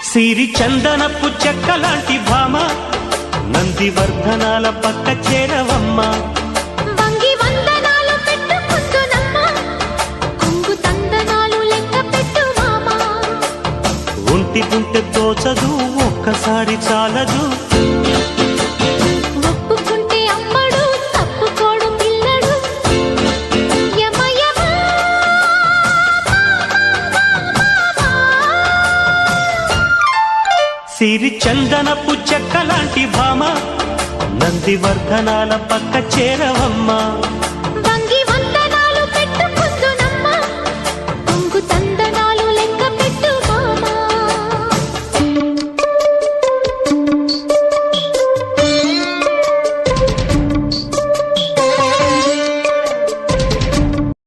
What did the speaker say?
సిరి చందనపు చెక్కలాంటి భామ నందివర్ధనాల పక్క చేరవమ్మ. వంగి వందనాలు పెట్టుకుందునమ్మ కొంగు తందనాలు లెక్క పెట్టు మామ. ఒంటి గుంటె తోచదు ఒక్కసారి చాలదు ఒప్పుకుంటే అమ్మడు తప్పుకోడు పిల్లడు యమ యమ సిరి చందనపు చెక్కలాంటి భామ నందివర్ధనాల పక్క చేరవమ్మ. వంగి